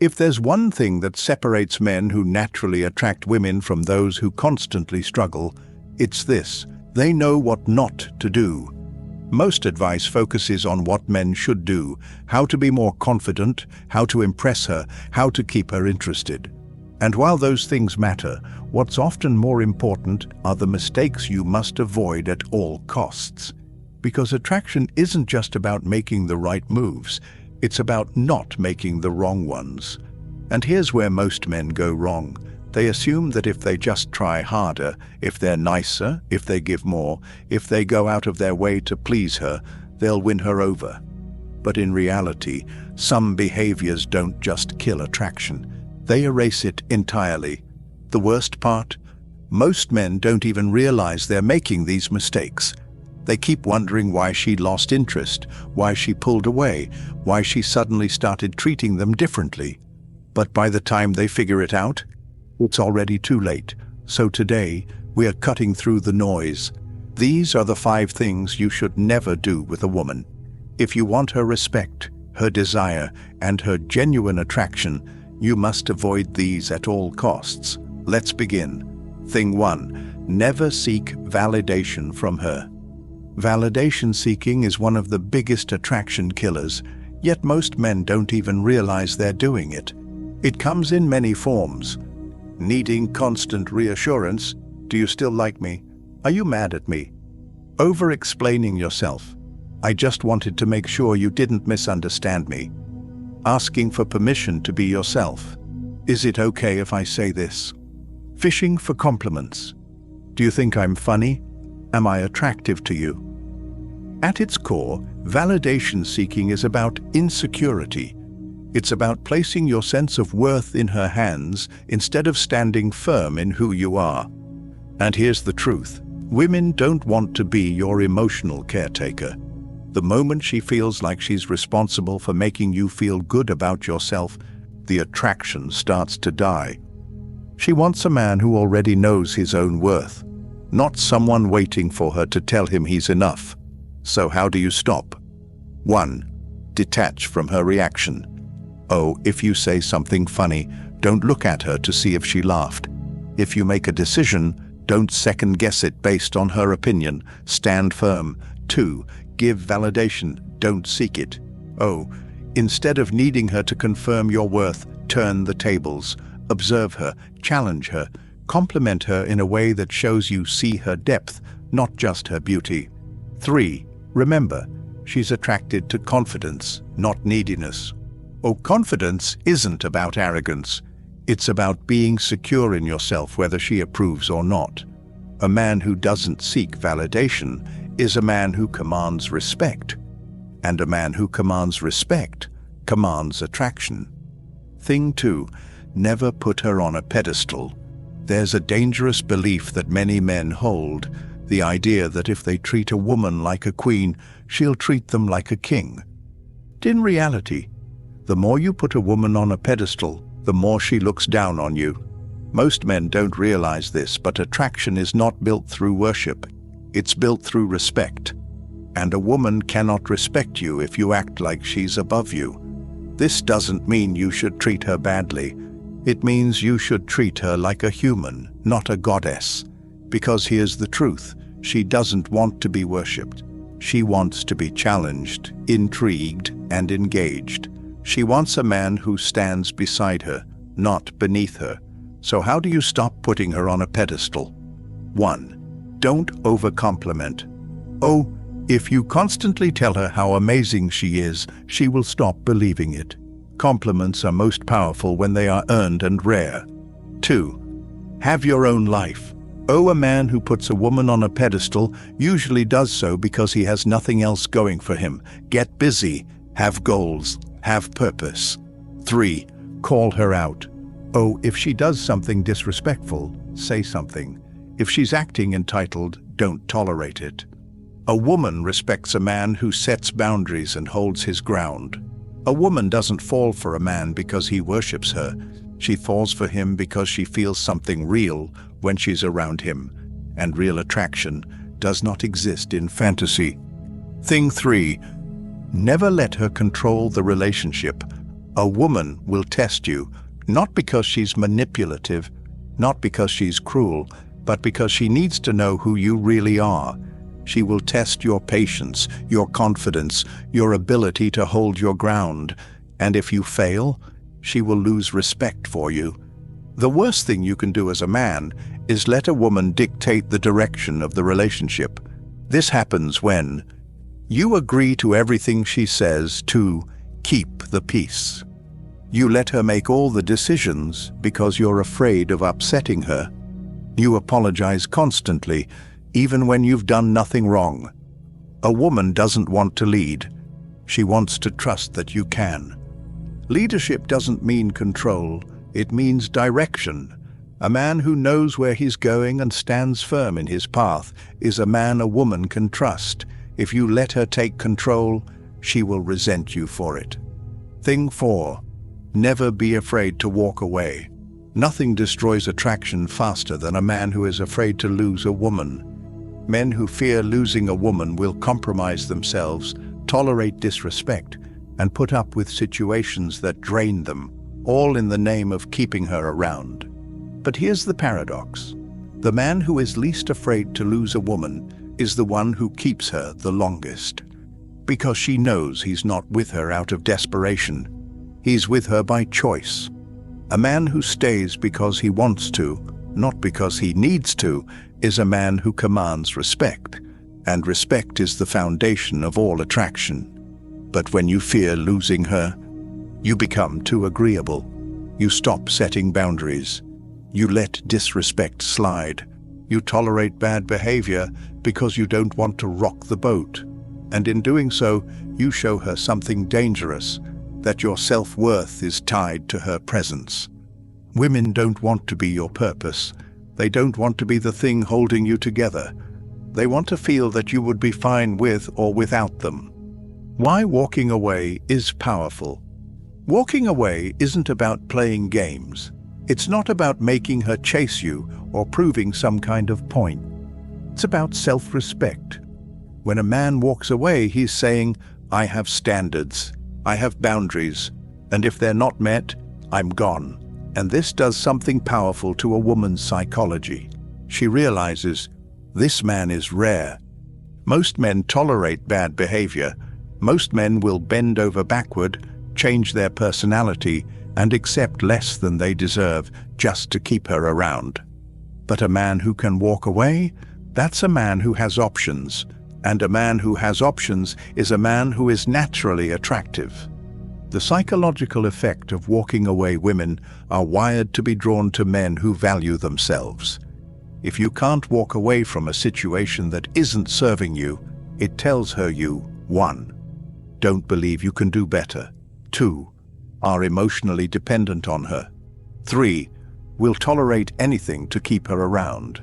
If there's one thing that separates men who naturally attract women from those who constantly struggle, it's this: they know what not to do. Most advice focuses on what men should do, how to be more confident, how to impress her, how to keep her interested. And while those things matter, what's often more important are the mistakes you must avoid at all costs. Because attraction isn't just about making the right moves, it's about not making the wrong ones. And here's where most men go wrong. They assume that if they just try harder, if they're nicer, if they give more, if they go out of their way to please her, they'll win her over. But in reality, some behaviors don't just kill attraction. They erase it entirely. The worst part? Most men don't even realize they're making these mistakes. They keep wondering why she lost interest, why she pulled away, why she suddenly started treating them differently. But by the time they figure it out, it's already too late. So today, we are cutting through the noise. These are the 5 things you should never do with a woman. If you want her respect, her desire, and her genuine attraction, you must avoid these at all costs. Let's begin. Thing 1. Never seek validation from her. Validation seeking is one of the biggest attraction killers, yet most men don't even realize they're doing it. It comes in many forms. Needing constant reassurance. Do you still like me? Are you mad at me? Over-explaining yourself. I just wanted to make sure you didn't misunderstand me. Asking for permission to be yourself. Is it okay if I say this? Fishing for compliments. Do you think I'm funny? Am I attractive to you? At its core, validation seeking is about insecurity. It's about placing your sense of worth in her hands instead of standing firm in who you are. And here's the truth. Women don't want to be your emotional caretaker. The moment she feels like she's responsible for making you feel good about yourself, the attraction starts to die. She wants a man who already knows his own worth, not someone waiting for her to tell him he's enough. So how do you stop? 1. Detach from her reaction. Oh, if you say something funny, don't look at her to see if she laughed. If you make a decision, don't second-guess it based on her opinion. Stand firm. 2. Give validation. Don't seek it. Oh, instead of needing her to confirm your worth, turn the tables. Observe her, challenge her, compliment her in a way that shows you see her depth, not just her beauty. 3. Remember, she's attracted to confidence, not neediness. Oh, confidence isn't about arrogance. It's about being secure in yourself whether she approves or not. A man who doesn't seek validation is a man who commands respect. And a man who commands respect commands attraction. Thing 2. Never put her on a pedestal. There's a dangerous belief that many men hold, the idea that if they treat a woman like a queen, she'll treat them like a king. In reality, the more you put a woman on a pedestal, the more she looks down on you. Most men don't realize this, but attraction is not built through worship. It's built through respect. And a woman cannot respect you if you act like she's above you. This doesn't mean you should treat her badly. It means you should treat her like a human, not a goddess. Because here's the truth, she doesn't want to be worshipped. She wants to be challenged, intrigued, and engaged. She wants a man who stands beside her, not beneath her. So how do you stop putting her on a pedestal? 1. Don't over-compliment. Oh, if you constantly tell her how amazing she is, she will stop believing it. Compliments are most powerful when they are earned and rare. 2. Have your own life. Oh, a man who puts a woman on a pedestal usually does so because he has nothing else going for him. Get busy, have goals, have purpose. 3. Call her out. Oh, if she does something disrespectful, say something. If she's acting entitled, don't tolerate it. A woman respects a man who sets boundaries and holds his ground. A woman doesn't fall for a man because he worships her. She falls for him because she feels something real when she's around him. And real attraction does not exist in fantasy. Thing 3. Never let her control the relationship. A woman will test you, not because she's manipulative, not because she's cruel, but because she needs to know who you really are. She will test your patience, your confidence, your ability to hold your ground. And if you fail, she will lose respect for you. The worst thing you can do as a man is let a woman dictate the direction of the relationship. This happens when you agree to everything she says to keep the peace. You let her make all the decisions because you're afraid of upsetting her. You apologize constantly, even when you've done nothing wrong. A woman doesn't want to lead. She wants to trust that you can. Leadership doesn't mean control, it means direction. A man who knows where he's going and stands firm in his path is a man a woman can trust. If you let her take control, she will resent you for it. Thing 4. Never be afraid to walk away. Nothing destroys attraction faster than a man who is afraid to lose a woman. Men who fear losing a woman will compromise themselves, tolerate disrespect, and put up with situations that drain them, all in the name of keeping her around. But here's the paradox. The man who is least afraid to lose a woman is the one who keeps her the longest. Because she knows he's not with her out of desperation. He's with her by choice. A man who stays because he wants to, not because he needs to, is a man who commands respect. And respect is the foundation of all attraction. But when you fear losing her, you become too agreeable. You stop setting boundaries. You let disrespect slide. You tolerate bad behavior because you don't want to rock the boat. And in doing so, you show her something dangerous, that your self-worth is tied to her presence. Women don't want to be your purpose. They don't want to be the thing holding you together. They want to feel that you would be fine with or without them. Why walking away is powerful. Walking away isn't about playing games. It's not about making her chase you or proving some kind of point. It's about self-respect. When a man walks away, he's saying, I have standards, I have boundaries, and if they're not met, I'm gone. And this does something powerful to a woman's psychology. She realizes, this man is rare. Most men tolerate bad behavior. Most men will bend over backward, change their personality, and accept less than they deserve just to keep her around. But a man who can walk away, that's a man who has options. And a man who has options is a man who is naturally attractive. The psychological effect of walking away: women are wired to be drawn to men who value themselves. If you can't walk away from a situation that isn't serving you, it tells her you, 1. Don't believe you can do better. 2. Are emotionally dependent on her. 3. Will tolerate anything to keep her around.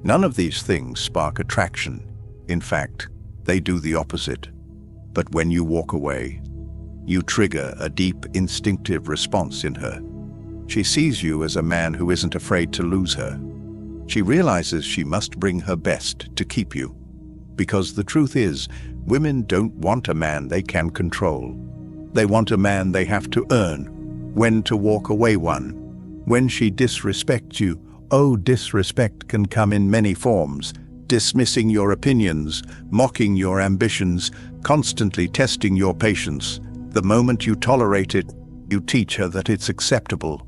None of these things spark attraction. In fact, they do the opposite. But when you walk away, you trigger a deep instinctive response in her. She sees you as a man who isn't afraid to lose her. She realizes she must bring her best to keep you. Because the truth is, women don't want a man they can control. They want a man they have to earn. When to walk away: 1. When she disrespects you. Disrespect can come in many forms. Dismissing your opinions, mocking your ambitions, constantly testing your patience. The moment you tolerate it, you teach her that it's acceptable.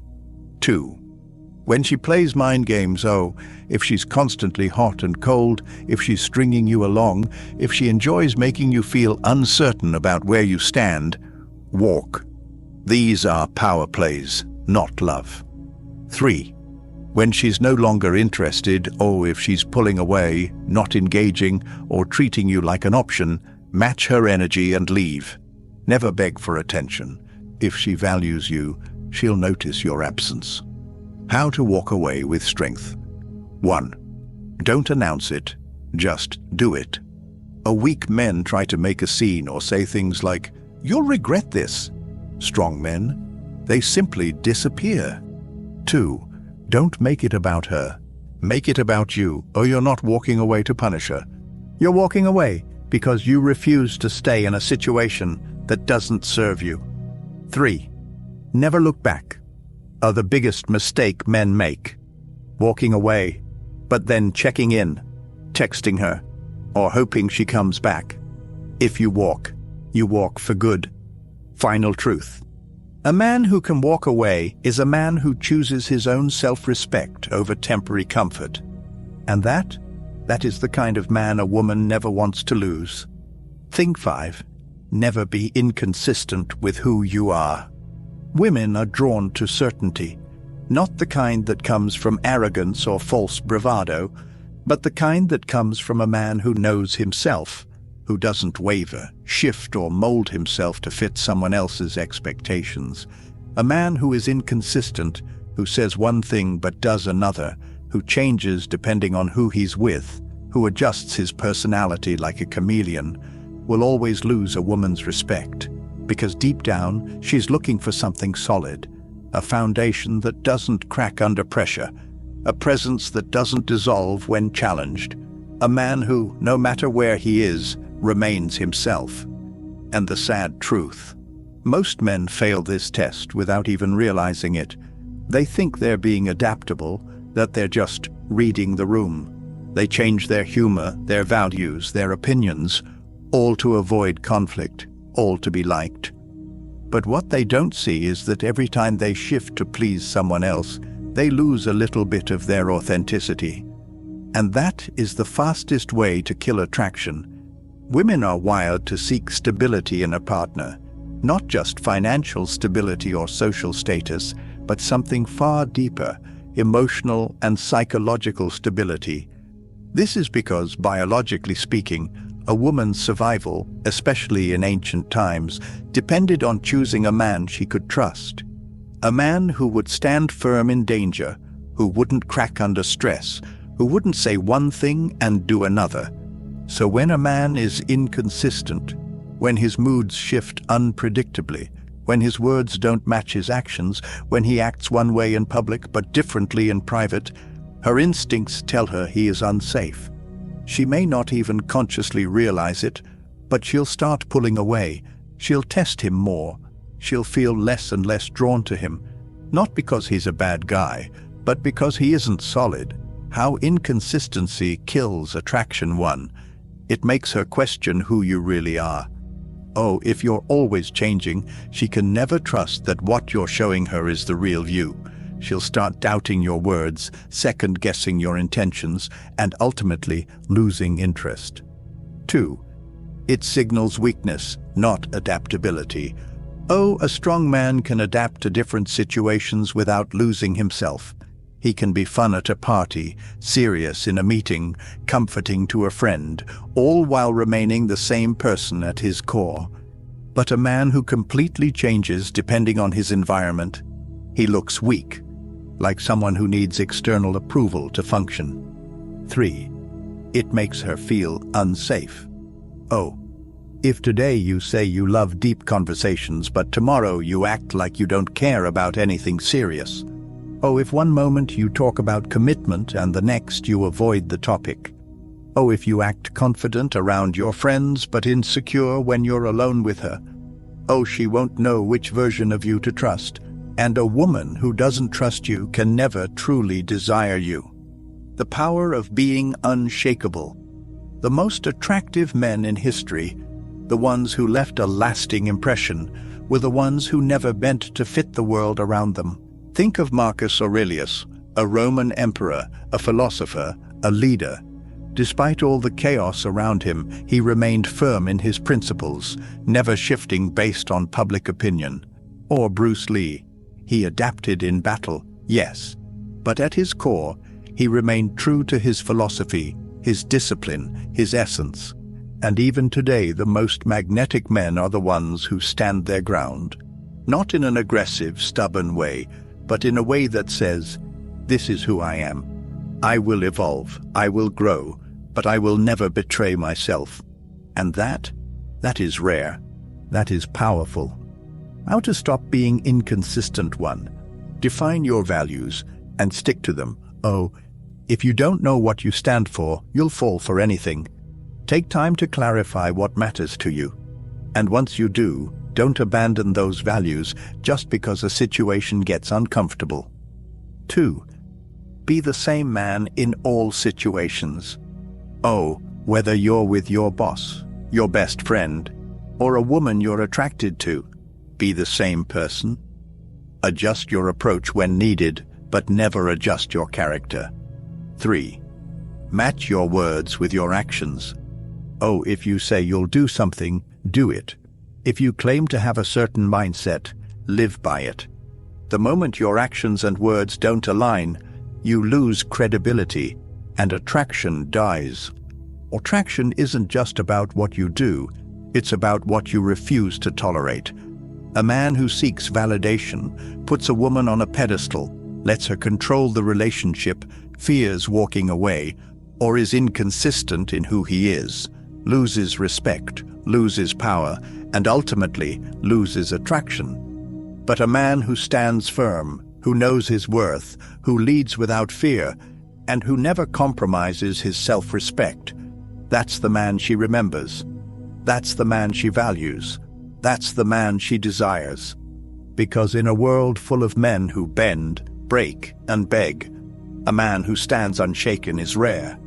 2. When she plays mind games: if she's constantly hot and cold, if she's stringing you along, if she enjoys making you feel uncertain about where you stand, walk. These are power plays, not love. 3. When she's no longer interested, if she's pulling away, not engaging, or treating you like an option, match her energy and leave. Never beg for attention. If she values you, she'll notice your absence. How to walk away with strength. 1. Don't announce it, just do it. Weak men try to make a scene or say things like, "You'll regret this." Strong men, they simply disappear. 2. Don't make it about her. Make it about you, or you're not walking away to punish her. You're walking away because you refuse to stay in a situation that doesn't serve you. 3. never look back, are the biggest mistake men make. Walking away, but then checking in, texting her, or hoping she comes back. If you walk for good. Final truth. A man who can walk away is a man who chooses his own self-respect over temporary comfort. And that is the kind of man a woman never wants to lose. Thing 5. Never be inconsistent with who you are. Women are drawn to certainty, not the kind that comes from arrogance or false bravado, but the kind that comes from a man who knows himself, who doesn't waver, shift, or mold himself to fit someone else's expectations. A man who is inconsistent, who says one thing but does another, who changes depending on who he's with, who adjusts his personality like a chameleon, will always lose a woman's respect, because deep down she's looking for something solid, a foundation that doesn't crack under pressure, a presence that doesn't dissolve when challenged, a man who, no matter where he is, remains himself. And the sad truth: most men fail this test without even realizing it. They think they're being adaptable, that they're just reading the room. They change their humor, their values, their opinions, all to avoid conflict, all to be liked. But what they don't see is that every time they shift to please someone else, they lose a little bit of their authenticity. And that is the fastest way to kill attraction. Women are wired to seek stability in a partner, not just financial stability or social status, but something far deeper, emotional and psychological stability. This is because, biologically speaking, a woman's survival, especially in ancient times, depended on choosing a man she could trust. A man who would stand firm in danger, who wouldn't crack under stress, who wouldn't say one thing and do another. So when a man is inconsistent, when his moods shift unpredictably, when his words don't match his actions, when he acts one way in public but differently in private, her instincts tell her he is unsafe. She may not even consciously realize it, but she'll start pulling away. She'll test him more. She'll feel less and less drawn to him, not because he's a bad guy, but because he isn't solid. How inconsistency kills attraction. 1. It makes her question who you really are. Oh, if you're always changing, she can never trust that what you're showing her is the real you. She'll start doubting your words, second-guessing your intentions, and ultimately losing interest. 2. It signals weakness, not adaptability. Oh, a strong man can adapt to different situations without losing himself. He can be fun at a party, serious in a meeting, comforting to a friend, all while remaining the same person at his core. But a man who completely changes depending on his environment, he looks weak, like someone who needs external approval to function. 3. It makes her feel unsafe. Oh, if today you say you love deep conversations, but tomorrow you act like you don't care about anything serious. Oh, if one moment you talk about commitment and the next you avoid the topic. Oh, if you act confident around your friends but insecure when you're alone with her. Oh, she won't know which version of you to trust. And a woman who doesn't trust you can never truly desire you. The power of being unshakable. The most attractive men in history, the ones who left a lasting impression, were the ones who never bent to fit the world around them. Think of Marcus Aurelius, a Roman emperor, a philosopher, a leader. Despite all the chaos around him, he remained firm in his principles, never shifting based on public opinion. Or Bruce Lee. He adapted in battle, yes, but at his core, he remained true to his philosophy, his discipline, his essence. And even today, the most magnetic men are the ones who stand their ground. Not in an aggressive, stubborn way, but in a way that says, "This is who I am. I will evolve, I will grow, but I will never betray myself." And that is rare. That is powerful. How to stop being inconsistent. 1. Define your values and stick to them. Oh, if you don't know what you stand for, you'll fall for anything. Take time to clarify what matters to you. And once you do, Don't abandon those values just because a situation gets uncomfortable. 2. Be the same man in all situations. Whether you're with your boss, your best friend, or a woman you're attracted to, be the same person. Adjust your approach when needed, but never adjust your character. 3. Match your words with your actions. If you say you'll do something, do it. If you claim to have a certain mindset, live by it. The moment your actions and words don't align, you lose credibility, and attraction dies. Attraction isn't just about what you do, it's about what you refuse to tolerate. A man who seeks validation, puts a woman on a pedestal, lets her control the relationship, fears walking away, or is inconsistent in who he is, loses respect, loses power, and ultimately loses attraction. But a man who stands firm, who knows his worth, who leads without fear, and who never compromises his self-respect, that's the man she remembers. That's the man she values. That's the man she desires. Because in a world full of men who bend, break, and beg, a man who stands unshaken is rare.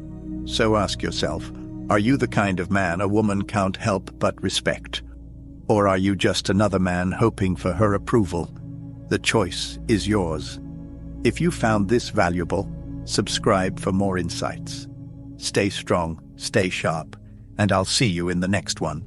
So ask yourself, are you the kind of man a woman can't help but respect? Or are you just another man hoping for her approval? The choice is yours. If you found this valuable, subscribe for more insights. Stay strong, stay sharp, and I'll see you in the next one.